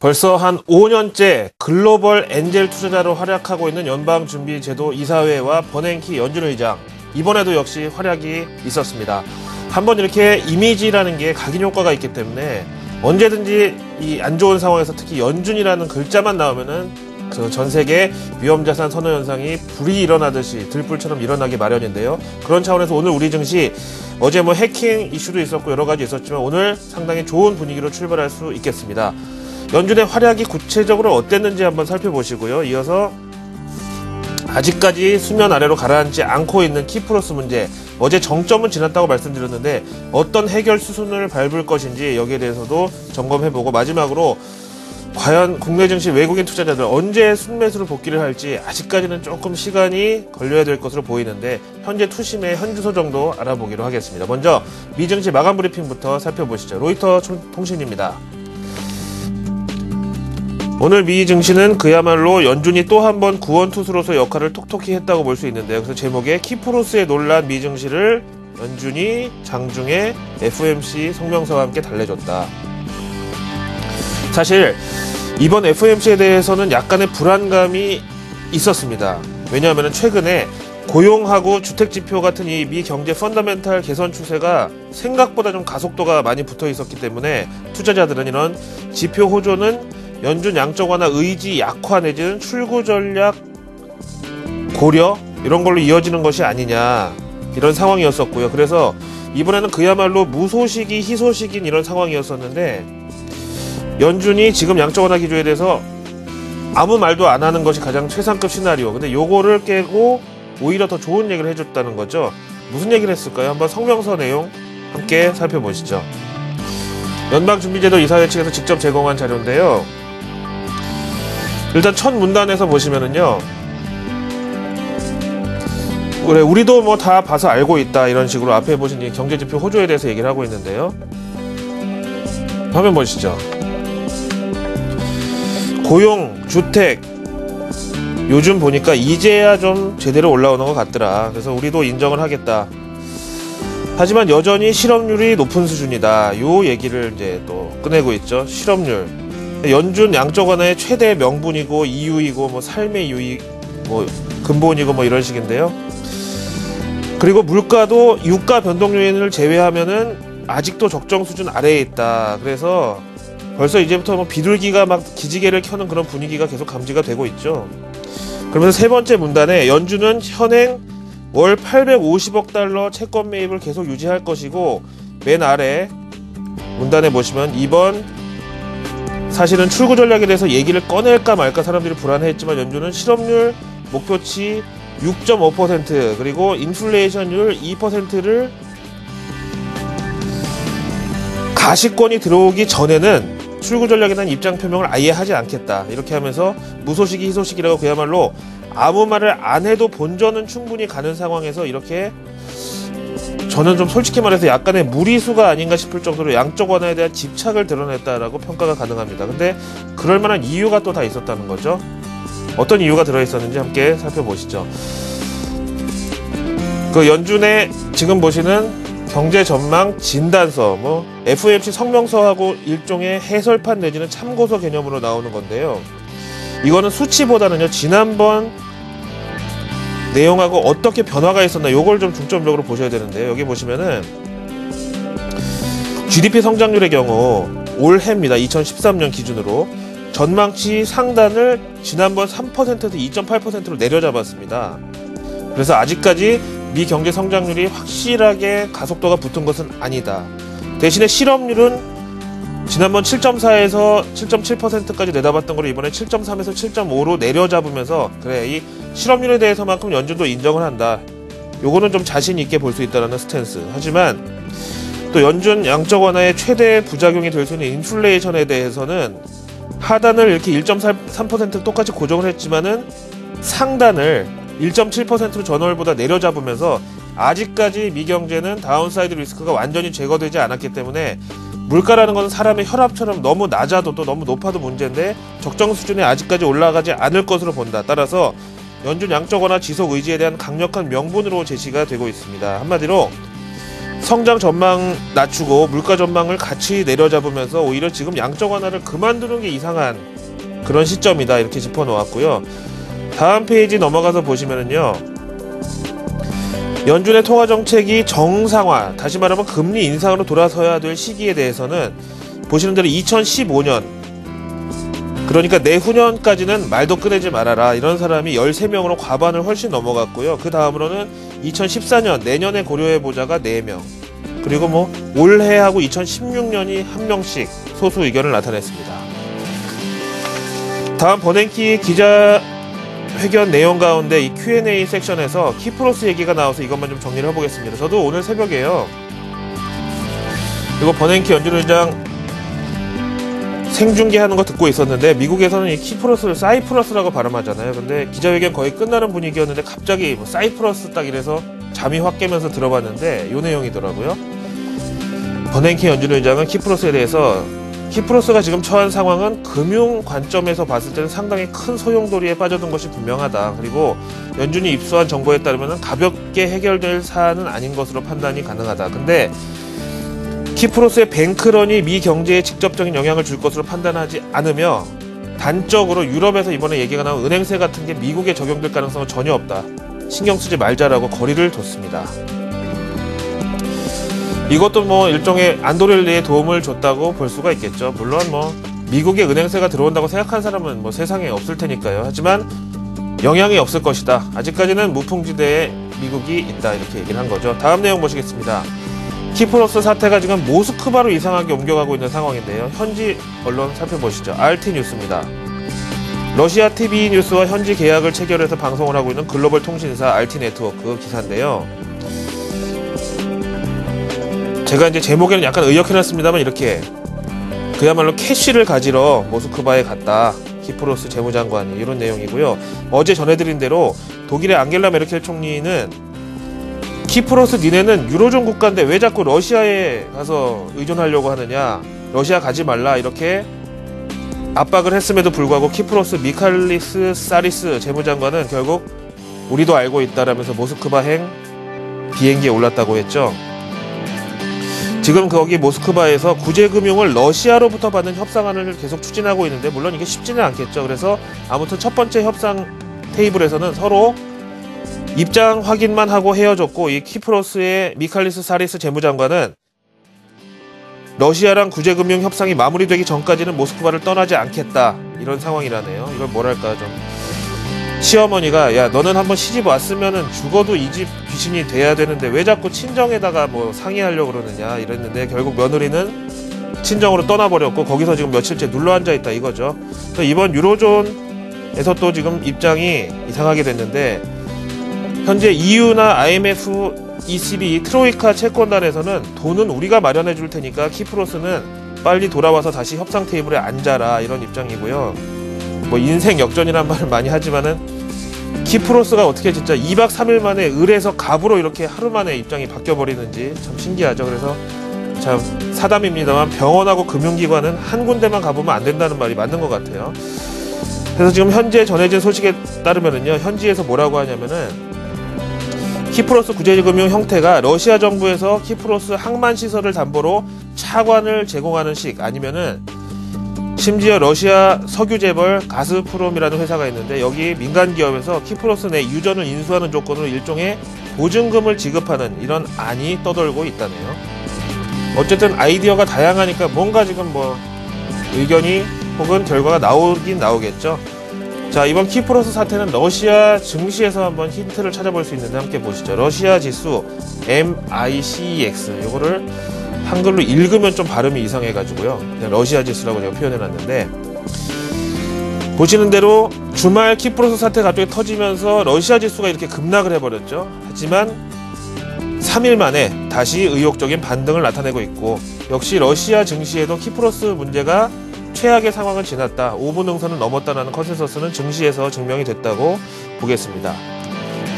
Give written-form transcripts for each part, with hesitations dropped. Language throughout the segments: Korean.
벌써 한 5년째 글로벌 엔젤 투자자로 활약하고 있는 연방준비제도 이사회와 버냉키 연준 의장, 이번에도 역시 활약이 있었습니다. 한번 이렇게 이미지라는 게 각인 효과가 있기 때문에 언제든지 이 안 좋은 상황에서 특히 연준이라는 글자만 나오면은 그 전 세계 위험자산 선호 현상이 불이 일어나듯이 들불처럼 일어나기 마련인데요. 그런 차원에서 오늘 우리 증시 어제 해킹 이슈도 있었고 여러 가지 있었지만 오늘 상당히 좋은 분위기로 출발할 수 있겠습니다. 연준의 활약이 구체적으로 어땠는지 한번 살펴보시고요. 이어서 아직까지 수면 아래로 가라앉지 않고 있는 키플러스 문제, 어제 정점은 지났다고 말씀드렸는데 어떤 해결 수순을 밟을 것인지 여기에 대해서도 점검해보고, 마지막으로 과연 국내 증시 외국인 투자자들 언제 순매수로 복귀를 할지 아직까지는 조금 시간이 걸려야 될 것으로 보이는데 현재 투심의 현주소 정도 알아보기로 하겠습니다. 먼저 미증시 마감 브리핑부터 살펴보시죠. 로이터 통신입니다. 오늘 미 증시는 그야말로 연준이 또 한 번 구원투수로서 역할을 톡톡히 했다고 볼 수 있는데요. 그래서 제목에 키프로스에 놀란 미 증시를 연준이 장중에 FOMC 성명서와 함께 달래줬다. 사실 이번 FOMC에 대해서는 약간의 불안감이 있었습니다. 왜냐하면 최근에 고용하고 주택지표 같은 이 미 경제 펀더멘탈 개선 추세가 생각보다 좀 가속도가 많이 붙어 있었기 때문에 투자자들은 이런 지표 호조는 연준 양적 완화 의지 약화 내지는 출구 전략 고려 이런 걸로 이어지는 것이 아니냐, 이런 상황이었었고요. 그래서 이번에는 그야말로 무소식이 희소식인 이런 상황이었었는데 연준이 지금 양적 완화 기조에 대해서 아무 말도 안 하는 것이 가장 최상급 시나리오. 근데 요거를 깨고 오히려 더 좋은 얘기를 해줬다는 거죠. 무슨 얘기를 했을까요? 한번 성명서 내용 함께 살펴보시죠. 연방준비제도 이사회 측에서 직접 제공한 자료인데요. 일단 첫 문단에서 보시면은요, 그래 우리도 다 봐서 알고 있다, 이런 식으로 앞에 보신 이 경제지표 호조에 대해서 얘기를 하고 있는데요. 화면 보시죠. 고용, 주택 요즘 보니까 이제야 좀 제대로 올라오는 것 같더라. 그래서 우리도 인정을 하겠다. 하지만 여전히 실업률이 높은 수준이다. 요 얘기를 이제 또 꺼내고 있죠. 실업률. 연준 양적 완화의 최대 명분이고 이유이고 삶의 유익, 근본이고 이런 식인데요. 그리고 물가도 유가 변동 요인을 제외하면은 아직도 적정 수준 아래에 있다. 그래서 벌써 이제부터 비둘기가 기지개를 켜는 그런 분위기가 계속 감지가 되고 있죠. 그러면서 세 번째 문단에 연준은 현행 월 850억 달러 채권 매입을 계속 유지할 것이고, 맨 아래 문단에 보시면 이번 사실은 출구 전략에 대해서 얘기를 꺼낼까 말까 사람들이 불안해했지만 연준은 실업률 목표치 6.5% 그리고 인플레이션율 2%를 가시권이 들어오기 전에는 출구 전략에 대한 입장 표명을 아예 하지 않겠다. 이렇게 하면서 무소식이 희소식이라고 그야말로 아무 말을 안 해도 본전은 충분히 가는 상황에서 이렇게, 저는 좀 솔직히 말해서 약간의 무리수가 아닌가 싶을 정도로 양적 완화에 대한 집착을 드러냈다라고 평가가 가능합니다. 근데 그럴 만한 이유가 또 다 있었다는 거죠. 어떤 이유가 들어있었는지 함께 살펴보시죠. 그 연준의 지금 보시는 경제 전망 진단서, FOMC 성명서하고 일종의 해설판 내지는 참고서 개념으로 나오는 건데요. 이거는 수치보다는요, 지난번 내용하고 어떻게 변화가 있었나, 요걸 좀 중점적으로 보셔야 되는데요. 여기 보시면은 GDP 성장률의 경우 올해입니다. 2013년 기준으로 전망치 상단을 지난번 3%에서 2.8%로 내려잡았습니다. 그래서 아직까지 미 경제 성장률이 확실하게 가속도가 붙은 것은 아니다. 대신에 실업률은 지난번 7.4에서 7.7%까지 내다봤던 걸 이번에 7.3에서 7.5로 내려잡으면서 그래, 이 실업률에 대해서만큼 연준도 인정을 한다. 요거는 좀 자신 있게 볼 수 있다는 스탠스. 하지만 또 연준 양적 완화의 최대 부작용이 될 수 있는 인플레이션에 대해서는 하단을 이렇게 1.3% 똑같이 고정을 했지만은 상단을 1.7%로 전월보다 내려잡으면서 아직까지 미 경제는 다운사이드 리스크가 완전히 제거되지 않았기 때문에 물가라는 것은 사람의 혈압처럼 너무 낮아도 또 너무 높아도 문제인데 적정 수준에 아직까지 올라가지 않을 것으로 본다. 따라서 연준 양적 완화 지속 의지에 대한 강력한 명분으로 제시가 되고 있습니다. 한마디로 성장 전망 낮추고 물가 전망을 같이 내려잡으면서 오히려 지금 양적 완화를 그만두는 게 이상한 그런 시점이다, 이렇게 짚어놓았고요. 다음 페이지 넘어가서 보시면은요, 연준의 통화정책이 정상화, 다시 말하면 금리 인상으로 돌아서야 될 시기에 대해서는 보시는 대로 2015년, 그러니까 내후년까지는 말도 꺼내지 말아라, 이런 사람이 13명으로 과반을 훨씬 넘어갔고요. 그 다음으로는 2014년, 내년에 고려해보자가 4명, 그리고 뭐 올해하고 2016년이 1명씩 소수 의견을 나타냈습니다. 다음 버냉키 기자회견 내용 가운데 이 Q&A 섹션에서 키프로스 얘기가 나와서 이것만 좀 정리를 해보겠습니다. 저도 오늘 새벽에요, 이거 버냉키 연준 의장 생중계하는 거 듣고 있었는데, 미국에서는 이 키프로스를 사이프러스라고 발음하잖아요. 근데 기자회견 거의 끝나는 분위기였는데 갑자기 뭐 사이프러스 딱 이래서 잠이 확 깨면서 들어봤는데 요 내용이더라고요. 버냉키 연준 의장은 키프로스에 대해서 키프로스가 지금 처한 상황은 금융 관점에서 봤을 때는 상당히 큰 소용돌이에 빠져든 것이 분명하다. 그리고 연준이 입수한 정보에 따르면 가볍게 해결될 사안은 아닌 것으로 판단이 가능하다. 근데 키프로스의 뱅크런이 미 경제에 직접적인 영향을 줄 것으로 판단하지 않으며, 단적으로 유럽에서 이번에 얘기가 나온 은행세 같은 게 미국에 적용될 가능성은 전혀 없다, 신경 쓰지 말자라고 거리를 뒀습니다. 이것도 뭐 일종의 안도렐리에 도움을 줬다고 볼 수가 있겠죠. 물론 뭐 미국에 은행세가 들어온다고 생각한 사람은 뭐 세상에 없을 테니까요. 하지만 영향이 없을 것이다, 아직까지는 무풍지대에 미국이 있다, 이렇게 얘기를 한 거죠. 다음 내용 보시겠습니다. 키프로스 사태가 지금 모스크바로 이상하게 옮겨가고 있는 상황인데요. 현지 언론 살펴보시죠. RT 뉴스입니다. 러시아 TV 뉴스와 현지 계약을 체결해서 방송을 하고 있는 글로벌 통신사 RT 네트워크 기사인데요. 제가 이제 제목에는 약간 의역해놨습니다만, 이렇게 그야말로 캐시를 가지러 모스크바에 갔다, 키프로스 재무장관이, 이런 내용이고요. 어제 전해드린 대로 독일의 앙겔라 메르켈 총리는 키프로스 니네는 유로존 국가인데 왜 자꾸 러시아에 가서 의존하려고 하느냐, 러시아 가지 말라, 이렇게 압박을 했음에도 불구하고 키프로스 미칼리스 사리스 재무장관은 결국 우리도 알고 있다라면서 모스크바행 비행기에 올랐다고 했죠. 지금 거기 모스크바에서 구제금융을 러시아로부터 받는 협상안을 계속 추진하고 있는데, 물론 이게 쉽지는 않겠죠. 그래서 아무튼 첫 번째 협상 테이블에서는 서로 입장 확인만 하고 헤어졌고, 이 키프로스의 미칼리스 사리스 재무장관은 러시아랑 구제금융 협상이 마무리되기 전까지는 모스크바를 떠나지 않겠다, 이런 상황이라네요. 이걸 뭐랄까, 좀 시어머니가 야 너는 한번 시집 왔으면은 죽어도 이 집 귀신이 돼야 되는데 왜 자꾸 친정에다가 뭐 상의하려고 그러느냐, 이랬는데 결국 며느리는 친정으로 떠나버렸고 거기서 지금 며칠째 눌러앉아 있다, 이거죠. 그래서 이번 유로존에서 또 지금 입장이 이상하게 됐는데, 현재 EU나 IMF, ECB, 트로이카 채권단에서는 돈은 우리가 마련해 줄 테니까 키프로스는 빨리 돌아와서 다시 협상 테이블에 앉아라, 이런 입장이고요. 뭐 인생 역전이란 말을 많이 하지만은 키프로스가 어떻게 진짜 2박 3일 만에 을에서 갑으로 이렇게 하루 만에 입장이 바뀌어버리는지 참 신기하죠. 그래서 참 사담입니다만 병원하고 금융기관은 한 군데만 가보면 안 된다는 말이 맞는 것 같아요. 그래서 지금 현재 전해진 소식에 따르면은요, 현지에서 뭐라고 하냐면은 키프로스 구제금융 형태가 러시아 정부에서 키프로스 항만시설을 담보로 차관을 제공하는 식, 아니면은 심지어 러시아 석유재벌 가스프롬이라는 회사가 있는데 여기 민간기업에서 키프로스 내 유전을 인수하는 조건으로 일종의 보증금을 지급하는 이런 안이 떠돌고 있다네요. 어쨌든 아이디어가 다양하니까 뭔가 지금 뭐 의견이 혹은 결과가 나오긴 나오겠죠. 자, 이번 키프로스 사태는 러시아 증시에서 한번 힌트를 찾아볼 수 있는데 함께 보시죠. 러시아 지수 MICEX, 요거를 한글로 읽으면 좀 발음이 이상해가지고요, 그냥 러시아 지수라고 제가 표현해놨는데, 보시는 대로 주말 키프로스 사태 갑자기 터지면서 러시아 지수가 이렇게 급락을 해버렸죠. 하지만 3일 만에 다시 의욕적인 반등을 나타내고 있고, 역시 러시아 증시에도 키프로스 문제가 최악의 상황은 지났다, 5분 능선은 넘었다는 컨센서스는 증시에서 증명이 됐다고 보겠습니다.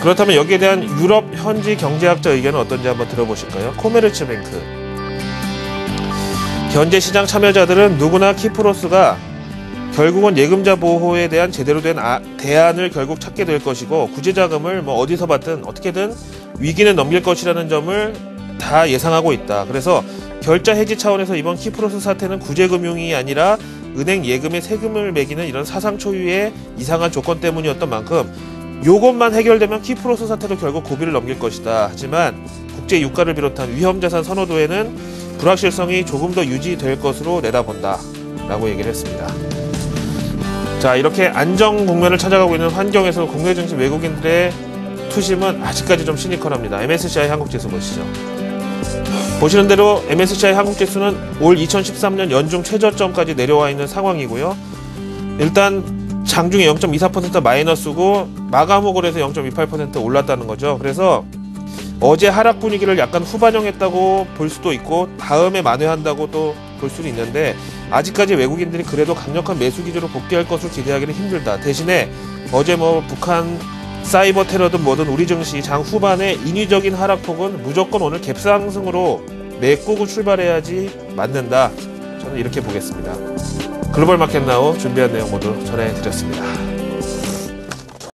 그렇다면 여기에 대한 유럽 현지 경제학자 의견은 어떤지 한번 들어보실까요? 코메르츠뱅크. 현재 시장 참여자들은 누구나 키프로스가 결국은 예금자 보호에 대한 제대로 된 대안을 결국 찾게 될 것이고, 구제자금을 뭐 어디서 받든 어떻게든 위기는 넘길 것이라는 점을 다 예상하고 있다. 그래서 결자 해지 차원에서 이번 키프로스 사태는 구제금융이 아니라 은행 예금에 세금을 매기는 이런 사상 초유의 이상한 조건 때문이었던 만큼 요것만 해결되면 키프로스 사태도 결국 고비를 넘길 것이다. 하지만 국제 유가를 비롯한 위험자산 선호도에는 불확실성이 조금 더 유지될 것으로 내다본다 라고 얘기를 했습니다. 자, 이렇게 안정 국면을 찾아가고 있는 환경에서 국내 증시 외국인들의 투심은 아직까지 좀 시니컬합니다. MSCI 한국지수 보시죠. 보시는 대로 MSCI 한국지수는 올 2013년 연중 최저점까지 내려와 있는 상황이고요. 일단 장중에 0.24% 마이너스고 마감옥을 해서 0.28% 올랐다는 거죠. 그래서 어제 하락 분위기를 약간 후반영했다고 볼 수도 있고 다음에 만회한다고 또 볼 수도 있는데 아직까지 외국인들이 그래도 강력한 매수 기조로 복귀할 것을 기대하기는 힘들다. 대신에 어제 북한 사이버 테러든 뭐든 우리 증시 장 후반에 인위적인 하락폭은 무조건 오늘 갭상승으로 메꾸고 출발해야지 맞는다. 저는 이렇게 보겠습니다. 글로벌 마켓 나우 준비한 내용 모두 전해드렸습니다.